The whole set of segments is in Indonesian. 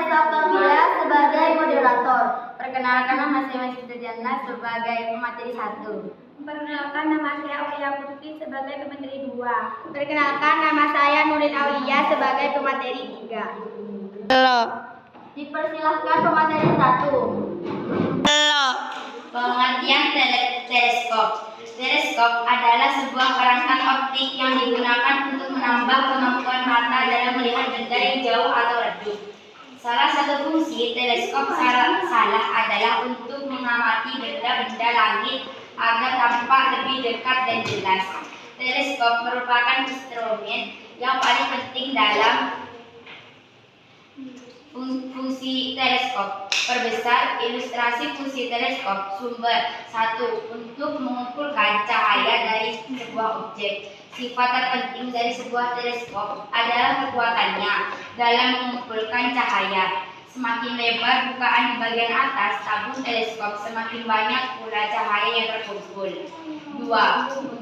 Tugas Octavia sebagai moderator. Perkenalkan nama saya Mas Diana sebagai pemateri 1. Perkenalkan nama saya Aulia Putri sebagai pemateri 2. Perkenalkan nama saya Nurin Aulia sebagai pemateri 3. Halo. Dipersilahkan pemateri 1. Halo. Pengertian teleskop. Teleskop adalah sebuah perangkat optik yang digunakan untuk menambah kemampuan mata dalam melihat benda yang jauh atau redup. Salah satu fungsi teleskop salah adalah untuk mengamati benda-benda langit agar tampak lebih dekat dan jelas. Teleskop merupakan instrumen yang paling penting dalam fungsi teleskop. Perbesar ilustrasi fungsi teleskop. Sumber 1. Untuk mengumpulkan cahaya dari sebuah objek. Sifat terpenting dari sebuah teleskop adalah kekuatannya dalam mengumpulkan cahaya. Semakin lebar bukaan di bagian atas tabung teleskop, semakin banyak pula cahaya yang terkumpul. 2.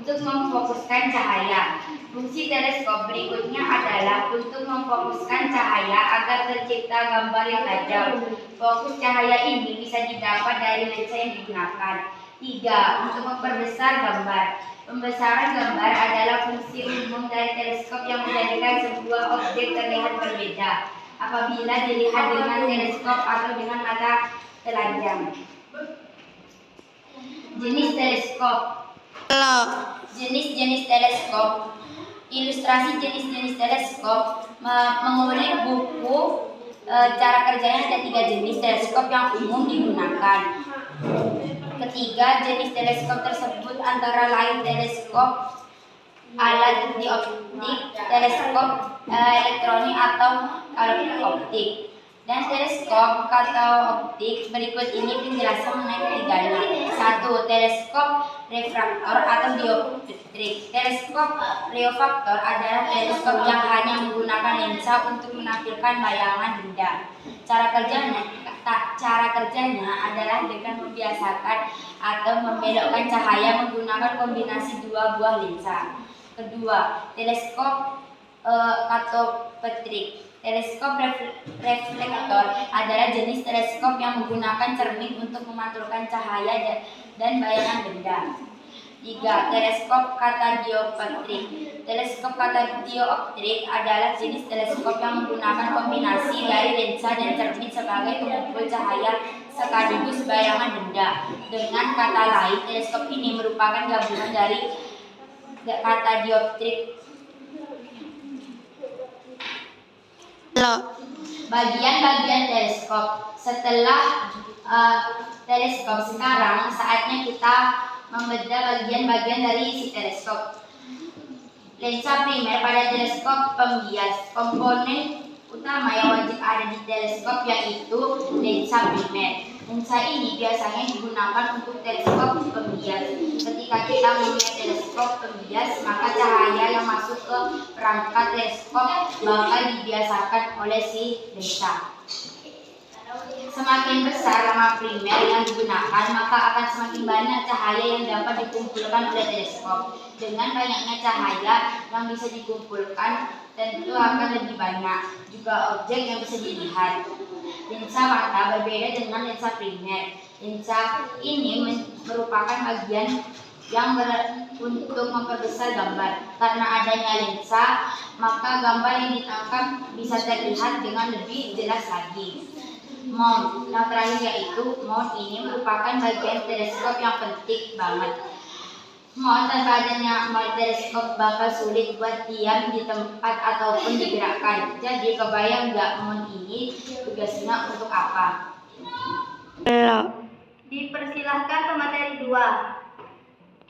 Untuk memfokuskan cahaya. Fungsi teleskop berikutnya adalah untuk memfokuskan cahaya agar tercipta gambar yang tajam. Fokus cahaya ini bisa didapat dari lensa yang digunakan. 3. Untuk memperbesar gambar. Pembesaran gambar adalah fungsi umum dari teleskop yang menjadikan sebuah objek terlihat berbeda apabila dilihat dengan teleskop atau dengan mata telanjang. Jenis teleskop. Halo. Jenis-jenis teleskop. Ilustrasi jenis-jenis teleskop. Mengulik buku cara kerjanya ada 3 jenis teleskop yang umum digunakan. Ketiga, jenis teleskop tersebut antara lain teleskop alat dioptik, teleskop elektronik atau optik, dan teleskop kataoptik. Berikut ini penjelasan mengenai ketiganya. 1. Teleskop refraktor atau dioptrik. Teleskop refraktor adalah teleskop yang hanya menggunakan lensa untuk menampilkan bayangan benda. Cara kerjanya adalah dengan membiasakan atau membelokkan cahaya menggunakan kombinasi 2 buah lensa. Kedua, teleskop katoptrik. Teleskop reflektor adalah jenis teleskop yang menggunakan cermin untuk memantulkan cahaya dan bayangan benda. 3. Teleskop katadioptrik. Teleskop katadioptrik adalah jenis teleskop yang menggunakan kombinasi dari lensa dan cermin sebagai pengumpul cahaya sekaligus bayangan benda. Dengan kata lain, teleskop ini merupakan gabungan dari katadioptrik. Halo. Bagian-bagian teleskop. Setelah teleskop, sekarang saatnya kita membedah bagian-bagian dari si teleskop. Lensa primer pada teleskop pembias. Komponen utama yang wajib ada di teleskop yaitu lensa primer. Lensa ini biasanya digunakan untuk teleskop pembias. Ketika kita melihat teleskop pembias, maka cahaya yang masuk ke perangkat teleskop bakal dibiasakan oleh si lensa. Semakin besar lama primer yang digunakan, maka akan semakin banyak cahaya yang dapat dikumpulkan oleh teleskop. Dengan banyaknya cahaya yang bisa dikumpulkan, tentu akan lebih banyak juga objek yang bisa dilihat. Lensa mata berbeda dengan lensa primer. Lensa ini merupakan bagian yang untuk memperbesar gambar. Karena adanya lensa, maka gambar yang ditangkap bisa terlihat dengan lebih jelas lagi. Mount, yang terakhir yaitu mount ini merupakan bagian teleskop yang penting banget. Mount tanpa adanya mount teleskop bakal sulit buat diam di tempat ataupun digerakkan. Jadi kebayang nggak mount ini tugasnya untuk apa? Halo. Dipersilahkan pemateri 2.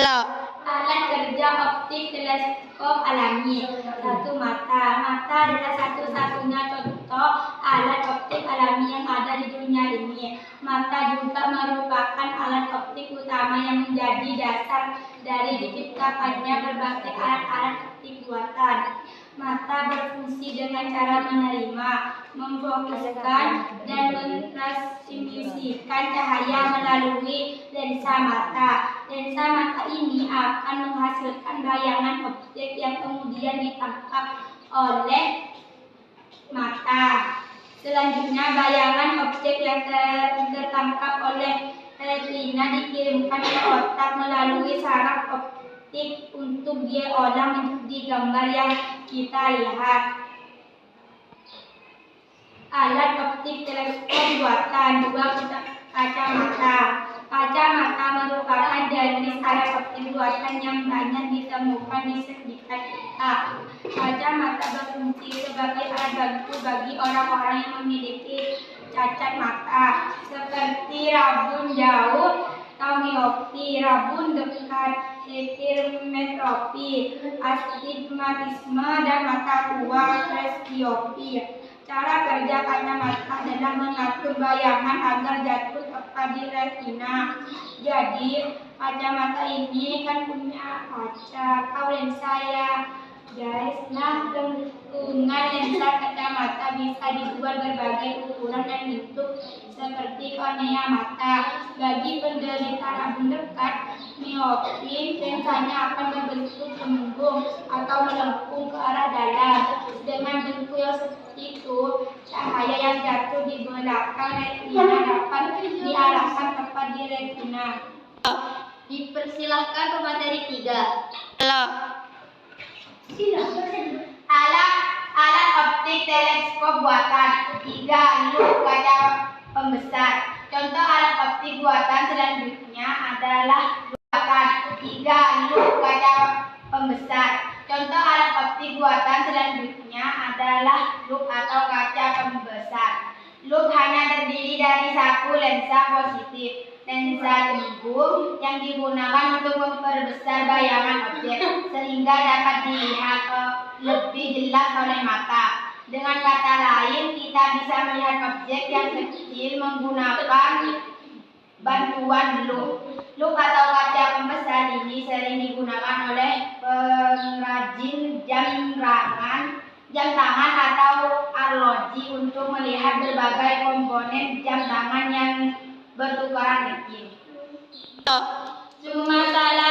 Halo. Alat kerja optik teleskop alami. 1. Mata. Mata adalah satu-satunya contoh alat optik alami yang ada di dunia ini. Mata juga merupakan alat optik utama yang menjadi dasar dari diciptakannya berbagai alat-alat optik buatan. Mata berfungsi dengan cara menerima, memfokuskan, dan mentransmisikan cahaya melalui lensa mata. Lensa mata ini akan menghasilkan bayangan objek yang kemudian ditangkap oleh mata. Selanjutnya, bayangan objek yang tertangkap oleh retina dikirimkan ke otak melalui saraf optik untuk diolah menjadi gambar yang kita lihat. Alat optik teleskop buatan, dua kacamata. Kacamata merupakan jenis alat optik buatan yang banyak ditemukan di sekitar kita. Kacamata berfungsi sebagai alat bantu bagi orang-orang yang memiliki cacat mata, seperti rabun jauh atau miopi, rabun dekat, hipermetropi, astigmatisme, dan mata tua, presbiopi. Cara kerja kacamata adalah mengatur bayangan agar jatuh tepat di retina. Jadi, kacamata ini kan punya kaca atau lensa ya, guys. Nah, lengkungan lensa kacamata bisa dibuat berbagai ukuran dan bentuk seperti kornea mata. Bagi penderita rabun dekat, miopi, lensanya akan berbentuk cembung atau melengkung ke arah dalam. Dengan bentuk yang seperti itu, cahaya yang jatuh di belakang retina dapat diarahkan tepat di retina. Dipersilahkan ke materi 3. Belok. Alat optik teleskop buatan. 3. Lup kaca pembesar. Contoh alat optik buatan selanjutnya adalah buatan. 3. Lup kaca pembesar. Contoh alat optik buatan selanjutnya adalah lup atau kaca pembesar. Lup hanya terdiri dari satu lensa positif, lensa cembung yang digunakan untuk memperbesar bayangan objek sehingga dapat dilihat lebih jelas oleh mata. Dengan kata lain, kita bisa melihat objek yang kecil menggunakan bantuan lup. Lup atau kaca pembesar ini sering digunakan oleh pengrajin jam tangan atau arloji untuk melihat berbagai komponen jam tangan yang bertukaran kecil. Cuma salah